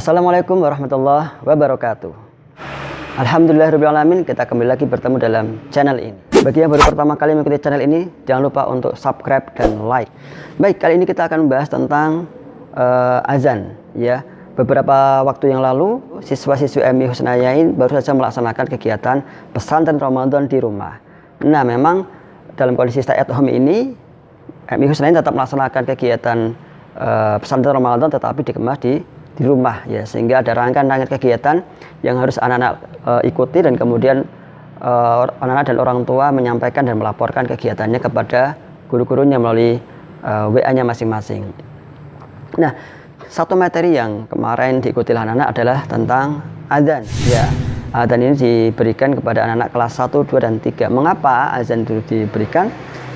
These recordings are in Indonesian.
Assalamualaikum warahmatullahi wabarakatuh. Alhamdulillahirrahmanirrahim, kita kembali lagi bertemu dalam channel ini. Bagi yang baru pertama kali mengikuti channel ini, jangan lupa untuk subscribe dan like. Baik, kali ini kita akan membahas tentang azan ya. Beberapa waktu yang lalu, siswa-siswi MI Husnayain baru saja melaksanakan kegiatan pesantren Ramadan di rumah. Nah, memang dalam kondisi stay at home ini, MI Husnayain tetap melaksanakan kegiatan pesantren Ramadan tetapi dikemas di rumah ya, sehingga ada rangkaian kegiatan yang harus anak-anak ikuti, dan kemudian anak-anak dan orang tua menyampaikan dan melaporkan kegiatannya kepada guru-gurunya melalui WA-nya masing-masing. Nah, satu materi yang kemarin diikuti anak-anak adalah tentang azan ya. Azan ini diberikan kepada anak-anak kelas 1, 2, dan 3. Mengapa azan itu diberikan?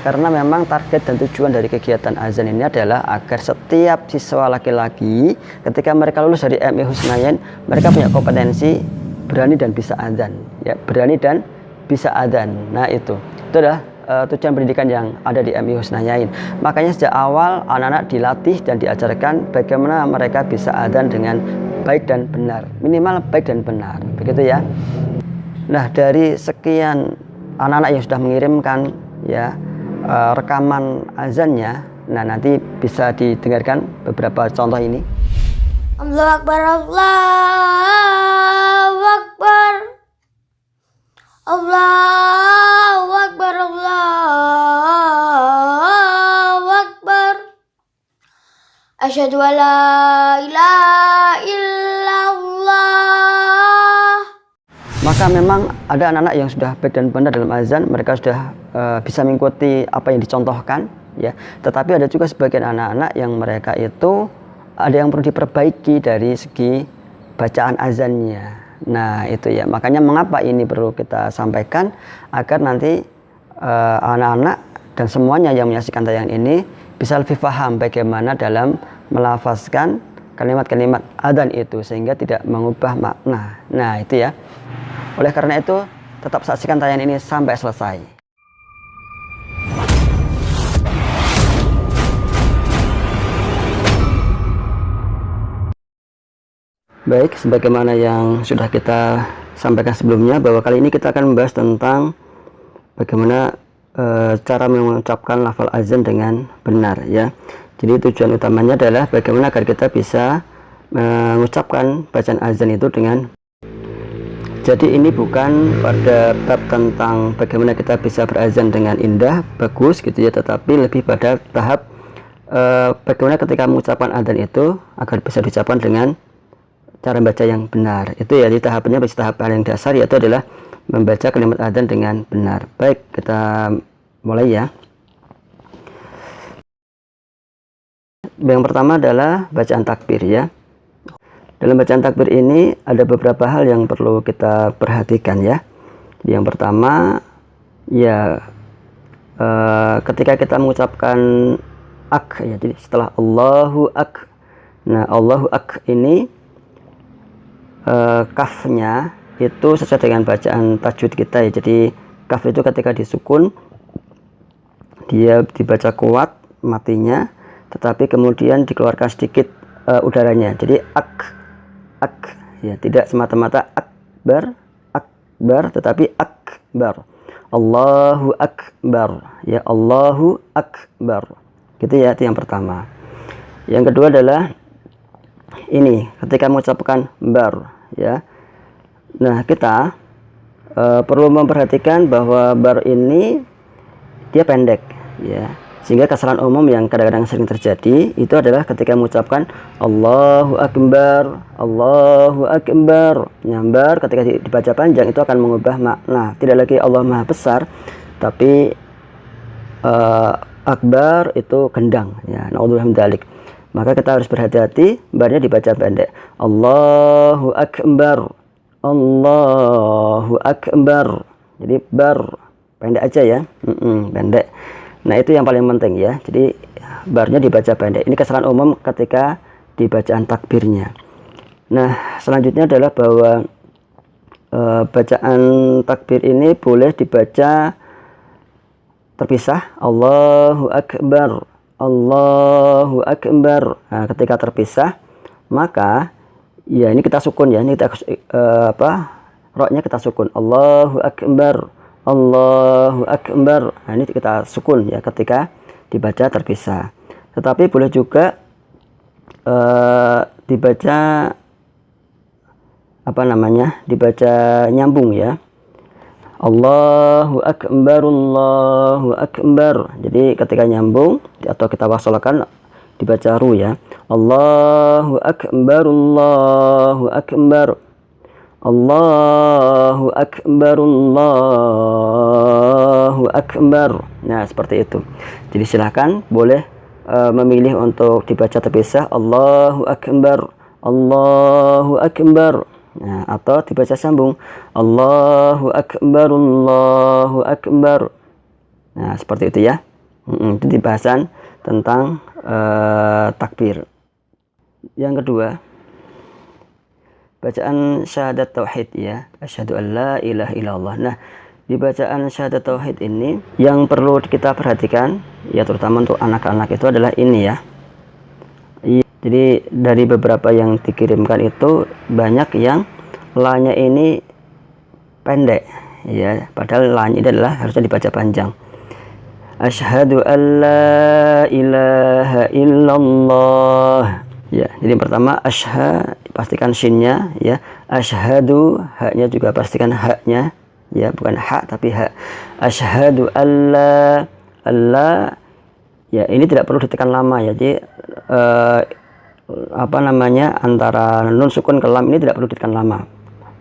Karena memang target dan tujuan dari kegiatan azan ini adalah agar setiap siswa laki-laki ketika mereka lulus dari MI Husnayain, mereka punya kompetensi berani dan bisa azan ya, berani dan bisa azan. Nah, itu adalah tujuan pendidikan yang ada di MI Husnayain. Makanya sejak awal anak-anak dilatih dan diajarkan bagaimana mereka bisa azan dengan baik dan benar, minimal baik dan benar, begitu ya. Nah, dari sekian anak-anak yang sudah mengirimkan ya rekaman azannya, nah nanti bisa didengarkan beberapa contoh ini. Allahu Akbar, Allahu Akbar, Allahu Akbar, Allahu Akbar, asyhadu an la ilaha illallah. Maka memang ada anak-anak yang sudah baik dan benar dalam azan, mereka sudah bisa mengikuti apa yang dicontohkan ya. Tetapi ada juga sebagian anak-anak yang mereka itu ada yang perlu diperbaiki dari segi bacaan azannya. Nah, itu ya. Makanya mengapa ini perlu kita sampaikan agar nanti anak-anak dan semuanya yang menyaksikan tayangan ini bisa lebih paham bagaimana dalam melafazkan kalimat-kalimat azan itu sehingga tidak mengubah makna. Nah, itu ya. Oleh karena itu, tetap saksikan tayangan ini sampai selesai. Baik, sebagaimana yang sudah kita sampaikan sebelumnya, bahwa kali ini kita akan membahas tentang bagaimana cara mengucapkan lafal azan dengan benar ya. Jadi tujuan utamanya adalah bagaimana agar kita bisa mengucapkan bacaan azan itu dengan. Jadi ini bukan pada bab tentang bagaimana kita bisa berazan dengan indah, bagus gitu ya, tetapi lebih pada tahap bagaimana ketika mengucapkan azan itu agar bisa diucapkan dengan cara membaca yang benar. Itu ya, di tahapnya tahap paling dasar, yaitu adalah membaca kalimat azan dengan benar. Baik, kita mulai ya. Yang pertama adalah bacaan takbir ya. Dalam bacaan takbir ini ada beberapa hal yang perlu kita perhatikan ya. Yang pertama ya, ketika kita mengucapkan ak ya, jadi setelah Allahu ak. Nah, Allahu ak ini kafnya itu sesuai dengan bacaan tajwid kita ya. Jadi kaf itu ketika disukun dia dibaca kuat matinya, tetapi kemudian dikeluarkan sedikit udaranya. Jadi ak ya, tidak semata-mata akbar, tetapi akbar. Allahu akbar ya, Allahu akbar. Gitu ya, itu yang pertama. Yang kedua adalah ini ketika mengucapkan bar ya. Nah, kita perlu memperhatikan bahwa bar ini dia pendek ya. Sehingga kesalahan umum yang kadang-kadang sering terjadi itu adalah ketika mengucapkan Allahu Akbar, Allahu Akbar, nyambar. Ketika dibaca panjang itu akan mengubah makna. Tidak lagi Allah Maha Besar, tapi Akbar itu gendang ya. Naudzubillah min dzalik. Maka kita harus berhati-hati, barnya dibaca pendek. Allahu Akbar, Allahu Akbar. Jadi bar pendek aja ya, pendek. Nah, itu yang paling penting ya. Jadi barnya dibaca pendek. Ini kesalahan umum ketika di bacaan takbirnya. Nah, selanjutnya adalah bahwa bacaan takbir ini boleh dibaca terpisah. Allahu Akbar, Allahu Akbar. Nah, ketika terpisah, maka Ya, ini kita sukun ya. Ini kita roknya kita sukun. Allahu akbar. Allahu akbar. Nah, ini kita sukun ya ketika dibaca terpisah. Tetapi boleh juga dibaca dibaca nyambung ya. Allahu akbar, Allahu akbar. Jadi ketika nyambung atau kita wasolkan dibaca ru ya. Allahu akbar, Allahu akbar. Allahu akbar, Allahu akbar. Nah, seperti itu. Jadi silahkan boleh memilih untuk dibaca terpisah Allahu akbar, Allahu akbar. Nah, atau dibaca sambung Allahu akbar, Allahu akbar. Nah, seperti itu ya. Itu di bahasan tentang takbir. Yang kedua, bacaan syahadat tauhid ya. Asyhadu an la ilaha illallah. Nah, di bacaan syahadat tauhid ini yang perlu kita perhatikan ya, terutama untuk anak-anak itu adalah ini ya. Jadi dari beberapa yang dikirimkan itu banyak yang la-nya ini pendek ya, padahal la-nya ini adalah harusnya dibaca panjang. Asyhadu an la ilaha illallah. Ya, jadi yang pertama pastikan shinnya ya. Asyhadu, haknya juga pastikan haknya ya, bukan hak tapi hak. Asyhadu alla ya, ini tidak perlu ditekan lama ya. Jadi antara nun sukun ke lam ini tidak perlu ditekan lama.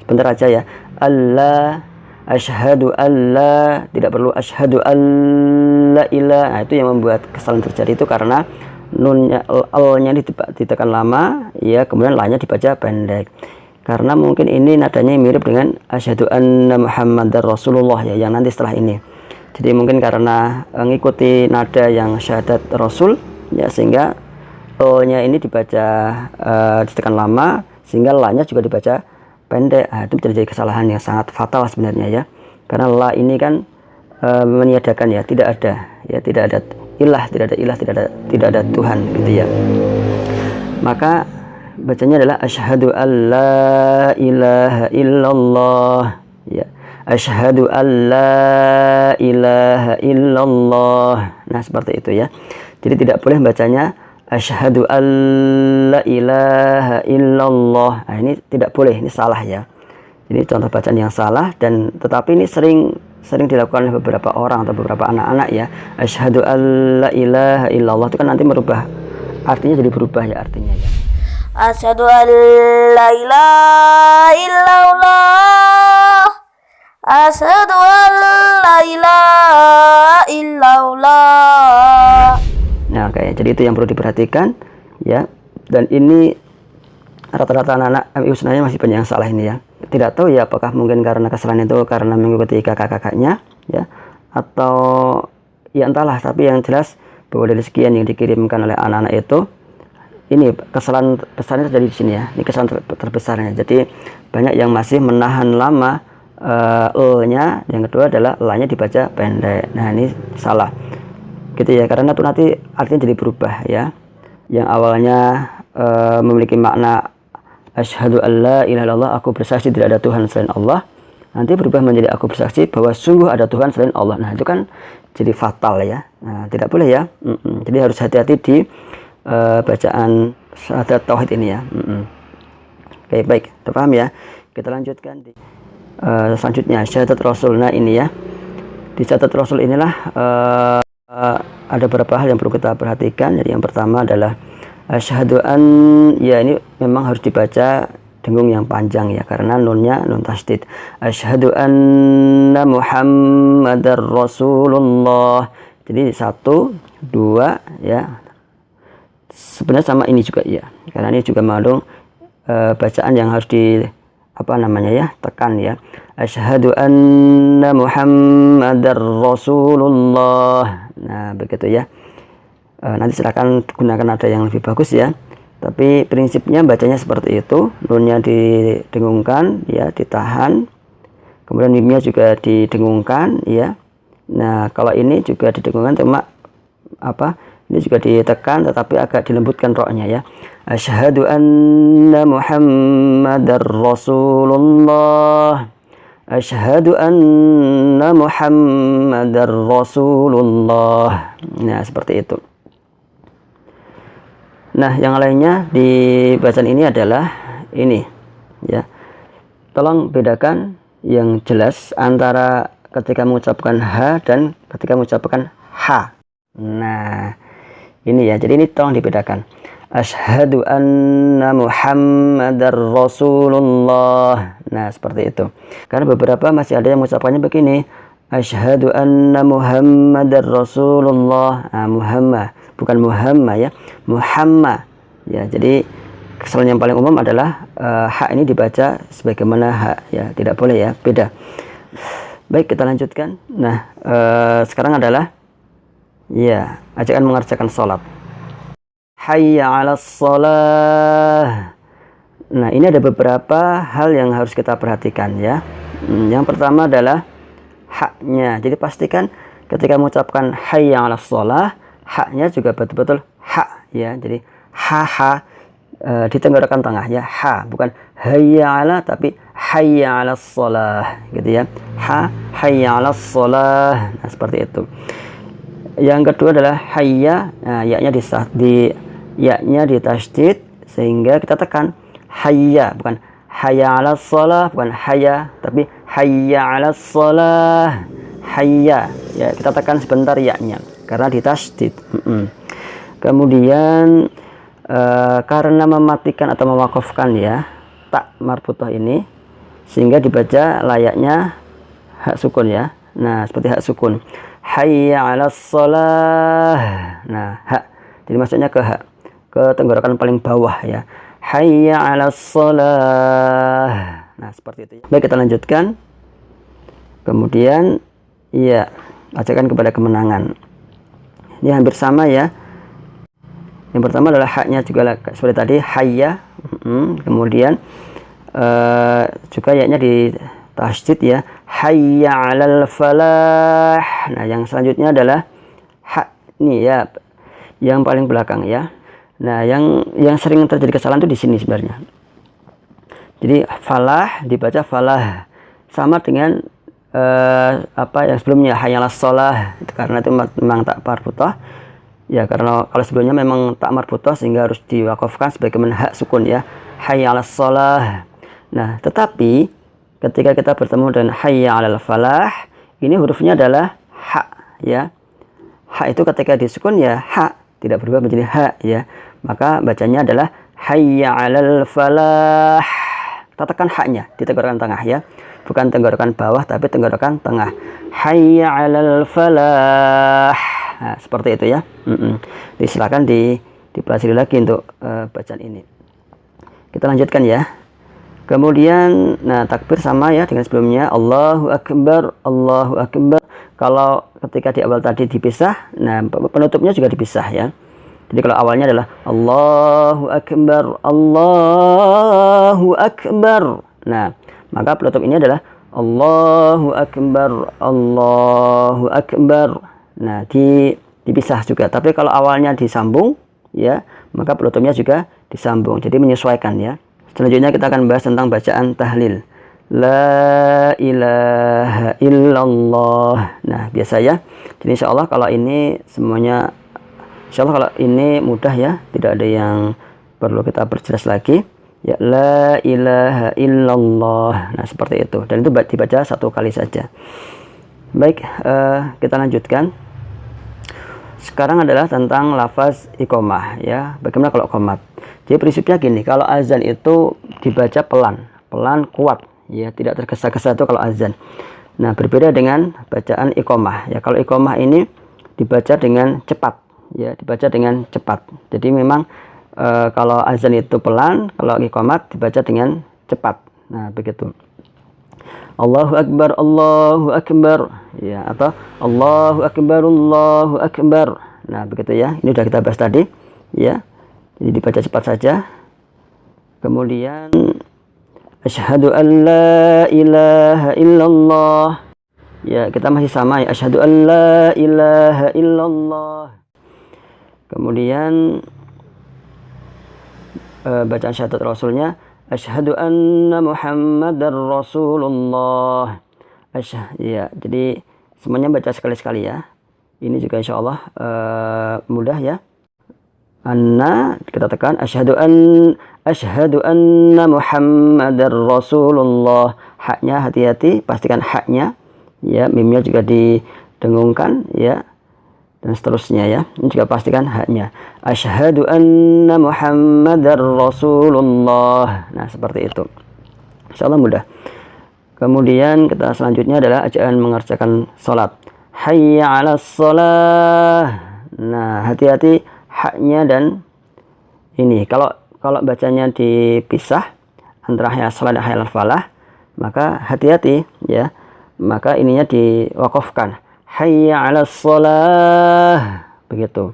Sebentar aja ya. Allah, asyhadu alla, tidak perlu asyhadu alla ilah. Nah, itu yang membuat kesalahan terjadi itu karena nunnya l-nya ditekan lama ya, kemudian la-nya dibaca pendek. Karena mungkin ini nadanya mirip dengan asyhadu anna muhammadar rasulullah ya, yang nanti setelah ini. Jadi mungkin karena mengikuti nada yang syahadat rasul ya, sehingga l-nya ini dibaca ditekan lama, sehingga la-nya juga dibaca pendek. Nah, itu terjadi kesalahan yang sangat fatal sebenarnya ya. Karena la ini kan meniadakan ya, tidak ada ilah, tidak ada Tuhan gitu ya. Maka bacanya adalah asyhadu alla ilaha illallah ya. Asyhadu alla ilaha illallah. Nah, seperti itu ya. Jadi tidak boleh bacanya asyhadu alla ilaha illallah. Nah, ini tidak boleh, ini salah ya. Ini contoh bacaan yang salah, dan tetapi ini sering dilakukan oleh beberapa orang atau beberapa anak-anak ya. Asyhadu alla ilaha illallah itu kan nanti merubah artinya, jadi berubah ya artinya ya. Asyhadu an la ilaha illallah. Asyhadu an la ilaha illallah. Nah, oke, jadi itu yang perlu diperhatikan ya. Dan ini rata-rata anak-anak MIU sebenarnya masih banyak yang salah ini ya. Tidak tahu ya, apakah mungkin karena kesalahan itu karena mengikuti kakak-kakaknya ya, atau ya entahlah. Tapi yang jelas bahwa dari sekian yang dikirimkan oleh anak-anak itu, ini kesalahan besarnya terjadi di sini ya. Ini kesalahan terbesarnya. Jadi banyak yang masih menahan lama l-nya. Yang kedua adalah la-nya dibaca pendek. Nah, ini salah gitu ya, karena itu nanti artinya jadi berubah ya. Yang awalnya memiliki makna asyhadu alla ilaha illallah, aku bersaksi tidak ada Tuhan selain Allah, nanti berubah menjadi aku bersaksi bahwa sungguh ada Tuhan selain Allah. Nah, itu kan jadi fatal ya. Nah, tidak boleh ya. Jadi harus hati-hati di bacaan syahadat tauhid ini ya. Oke, baik, terpaham ya. Kita lanjutkan di selanjutnya syahadat rasul. Nah, ini ya, di syahadat rasul inilah ada beberapa hal yang perlu kita perhatikan. Jadi yang pertama adalah asyhadu an, ya ini memang harus dibaca dengung yang panjang ya, karena nunnya nun tasydid. Asyhadu anna muhammadar rasulullah. Jadi 1, 2 ya. Sebenarnya sama ini juga ya, karena ini juga mengandung bacaan yang harus tekan ya. Asyhadu anna muhammadar rasulullah. Nah, begitu ya. Nanti silakan gunakan nada yang lebih bagus ya. Tapi prinsipnya bacanya seperti itu. Nunnya didengungkan ya, ditahan. Kemudian mimnya juga didengungkan ya. Nah, kalau ini juga didengungkan, cuma Ini juga ditekan tetapi agak dilembutkan roknya ya. Asyhadu anna Muhammadar Rasulullah. Asyhadu anna Muhammadar Rasulullah. Nah, seperti itu. Nah, yang lainnya di bacaan ini adalah ini ya. Tolong bedakan yang jelas antara ketika mengucapkan H dan ketika mengucapkan H. Nah, ini ya. Jadi ini tolong dibedakan. Asyhadu anna Muhammadar Rasulullah. Nah, seperti itu. Karena beberapa masih ada yang mengucapkannya begini. Asyhadu anna Muhammadar Rasulullah. Nah, Muhammad, bukan Muhammad ya. Muhammad. Ya, jadi kesalahan yang paling umum adalah H ini dibaca sebagaimana H ya, tidak boleh ya, beda. Baik, kita lanjutkan. Nah, sekarang adalah ya, ajakan mengerjakan sholat. Hayya 'alas shalah. Nah, ini ada beberapa hal yang harus kita perhatikan ya. Yang pertama adalah haknya. Jadi pastikan ketika mengucapkan hayya 'alas shalah, haknya juga betul-betul hak ya. Jadi ha di tenggorokan tengah ya, ha, bukan hayya 'ala tapi hayya 'alas shalah gitu ya. Hayya 'alas shalah. Nah, seperti itu. Yang kedua adalah hayya, nah, yaknya ditasydid sehingga kita tekan hayya, bukan hayya 'alas shalah, bukan hayya tapi hayya 'alas shalah. Hayya ya, kita tekan sebentar yaknya karena ditasydid. Kemudian karena mematikan atau mewakafkan ya tak marbuthah ini sehingga dibaca layaknya hak sukun ya. Nah, seperti hak sukun. Hayya 'alas shalah. Nah, hak. Jadi maksudnya ke hak, ke tenggorokan paling bawah ya. Hayya 'alas shalah. Nah, seperti itu ya. Baik, kita lanjutkan. Kemudian iya, ajakan kepada kemenangan. Ini hampir sama ya. Yang pertama adalah haknya juga seperti tadi hayya. Kemudian juga yaknya di tasydid ya, hayya 'alal falah. Nah, yang selanjutnya adalah hak ini ya, yang paling belakang ya. Nah, yang sering terjadi kesalahan itu di sini sebenarnya. Jadi falah dibaca falah, sama dengan apa yang sebelumnya hayya 'alas shalah, karena itu memang tak marbuthah ya, karena kalau sebelumnya memang tak marbuthah sehingga harus diwakafkan sebagaimana hak sukun ya, hayya 'alas shalah. Nah, tetapi ketika kita bertemu dengan hayya 'alal falah, ini hurufnya adalah ha ya. Ha itu ketika disukun ya ha, tidak berubah menjadi ha ya. Maka bacanya adalah hayya 'alal falah. Kita tekan haknya di tenggorokan tengah ya. Bukan tenggorokan bawah tapi tenggorokan tengah. Hayya 'alal falah. Nah, seperti itu ya. Silakan dipelajari lagi untuk bacaan ini. Kita lanjutkan ya. Kemudian, nah, takbir sama ya dengan sebelumnya. Allahu Akbar, Allahu Akbar. Kalau ketika di awal tadi dipisah, nah penutupnya juga dipisah ya. Jadi kalau awalnya adalah Allahu Akbar, Allahu Akbar. Nah, maka penutup ini adalah Allahu Akbar, Allahu Akbar. Nah, dipisah juga. Tapi kalau awalnya disambung ya, maka penutupnya juga disambung. Jadi menyesuaikan ya. Selanjutnya kita akan bahas tentang bacaan tahlil. La ilaha illallah. Nah, biasa ya. Jadi insya Allah kalau ini semuanya, insya Allah kalau ini mudah ya, tidak ada yang perlu kita perjelas lagi. Ya, la ilaha illallah. Nah, seperti itu. Dan itu dibaca satu kali saja. Baik, kita lanjutkan. Sekarang adalah tentang lafaz iqamah ya. Bagaimana kalau qomat? Jadi prinsipnya gini, kalau azan itu dibaca pelan kuat ya, tidak tergesa-gesa itu kalau azan. Nah, berbeda dengan bacaan iqamah ya. Kalau iqamah ini dibaca dengan cepat ya, dibaca dengan cepat. Jadi memang kalau azan itu pelan, kalau iqamat dibaca dengan cepat. Nah, begitu. Allahu Akbar, Allahu Akbar ya, atau Allahu Akbar, Allahu Akbar. Nah, begitu ya. Ini sudah kita bahas tadi ya. Jadi dibaca cepat saja. Kemudian asyhadu an la ilaha illallah. Ya, kita masih sama ya. Asyhadu an la ilaha illallah. Kemudian bacaan syahadat Rasulnya, asyhadu anna Muhammadar Rasulullah. Ya, jadi semuanya baca sekali-sekali ya. Ini juga insya Allah mudah ya. Anna kita tekan, asyhadu anna Muhammadar Rasulullah. Haknya hati-hati, pastikan haknya ya, mimnya juga didengungkan ya, dan seterusnya ya. Ini juga pastikan haknya. Asyhadu anna Muhammadar Rasulullah. Nah, seperti itu. Insyaallah mudah. Kemudian kita selanjutnya adalah ajaan mengerjakan salat. Hayya 'alas shalah. Nah, hati-hati haknya dan ini. Kalau bacanya dipisah antara hayya 'alas shalah dan hayya 'alal falah, maka hati-hati ya. Maka ininya diwakafkan. Hayya 'alas shalah, begitu.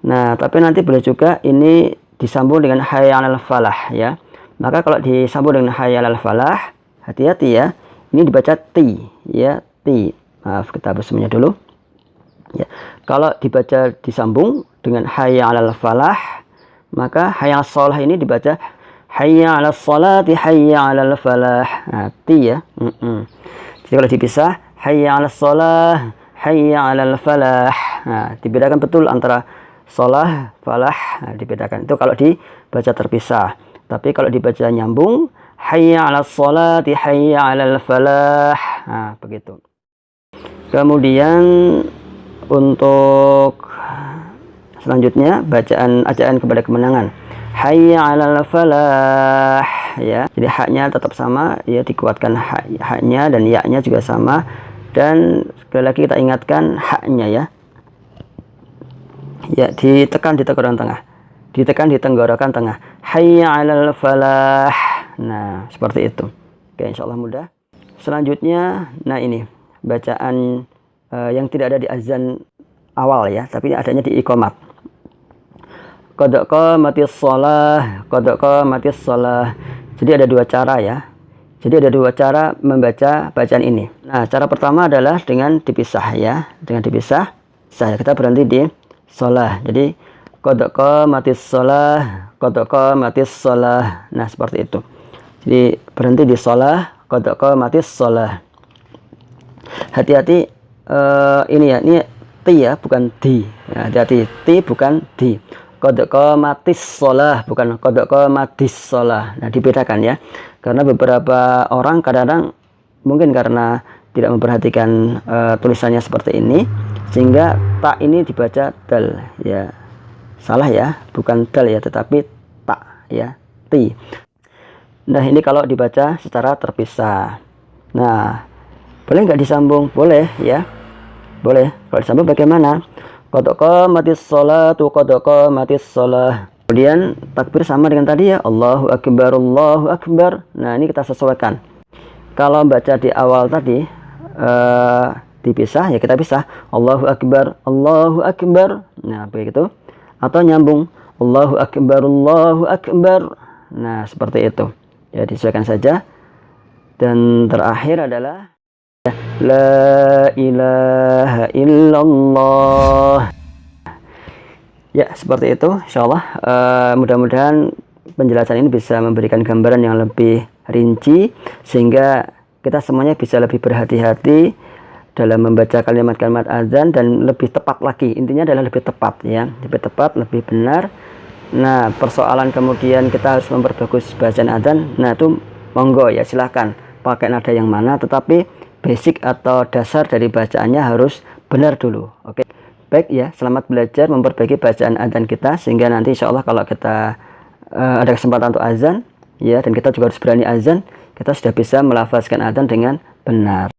Nah, tapi nanti boleh juga ini disambung dengan hayya 'alal falah ya. Maka kalau disambung dengan hayya 'alal falah, hati-hati ya. Ini dibaca ti ya, ti. Maaf, kita hapus semuanya dulu. Ya. Kalau dibaca disambung dengan hayya 'alal falah, maka hayya 'alas shalah ini dibaca hayya 'alas shalati hayya 'alal falah. Nah, ti ya. Jadi kalau dipisah hayya 'alas shalah hayya 'alal falah. Nah, dibedakan betul antara shalah, falah. Nah, dibedakan. Itu kalau dibaca terpisah. Tapi kalau dibaca nyambung, hayya 'alas shalati hayya 'alal falah. Nah, begitu. Kemudian untuk selanjutnya ajaan kepada kemenangan. Hayya 'alal falah ya. Jadi haknya tetap sama ya, dikuatkan haknya dan ya-nya juga sama. Dan sekali lagi kita ingatkan haknya ya. Ya, ditekan di tenggorokan tengah. Ditekan di tenggorokan tengah. Hayya 'alal falah. Nah, seperti itu. Oke, insyaallah mudah. Selanjutnya, nah ini bacaan yang tidak ada di azan awal ya, tapi adanya di iqamat. Qad qamatis shalah, qad qamatis shalah. Jadi ada dua cara ya. Jadi ada dua cara membaca bacaan ini. Nah, cara pertama adalah dengan dipisah ya. Dengan dipisah, kita berhenti di shalah. Jadi qad qamatis shalah, qad qamatis shalah. Nah, seperti itu. Jadi berhenti di shalah, qad qamatis shalah. Hati-hati ini ya, ini ti ya, bukan di. Ya, hati-hati, ti bukan di. Qad qamatis shalah, bukan qad qamatis shalah. Nah, dibedakan ya. Karena beberapa orang kadang-kadang mungkin karena tidak memperhatikan tulisannya seperti ini, sehingga tak ini dibaca dal ya. Salah ya, bukan dal ya, tetapi tak ya, ti. Nah, ini kalau dibaca secara terpisah. Nah, boleh nggak disambung? Boleh ya. Boleh. Kalau disambung bagaimana? Qad qamatis sholatu, qad qamatis shalah. Kemudian takbir sama dengan tadi ya. Allahu akbar, Allahu akbar. Nah, ini kita sesuaikan. Kalau baca di awal tadi dipisah ya, kita pisah. Allahu akbar, Allahu akbar. Nah, begitu. Atau nyambung. Allahu akbar, Allahu akbar. Nah, seperti itu. Ya, disesuaikan saja. Dan terakhir adalah La ilaha illallah. Ya, seperti itu. Insyaallah mudah-mudahan penjelasan ini bisa memberikan gambaran yang lebih rinci, sehingga kita semuanya bisa lebih berhati-hati dalam membaca kalimat-kalimat azan dan lebih tepat lagi. Intinya adalah lebih tepat ya, lebih tepat, lebih benar. Nah, persoalan kemudian kita harus memperbagus bacaan azan. Nah, itu monggo ya, silahkan pakai nada yang mana, tetapi basic atau dasar dari bacaannya harus benar dulu. Oke. Baik ya, selamat belajar memperbaiki bacaan azan kita, sehingga nanti insya Allah kalau kita ada kesempatan untuk azan ya, dan kita juga harus berani azan, kita sudah bisa melafazkan azan dengan benar.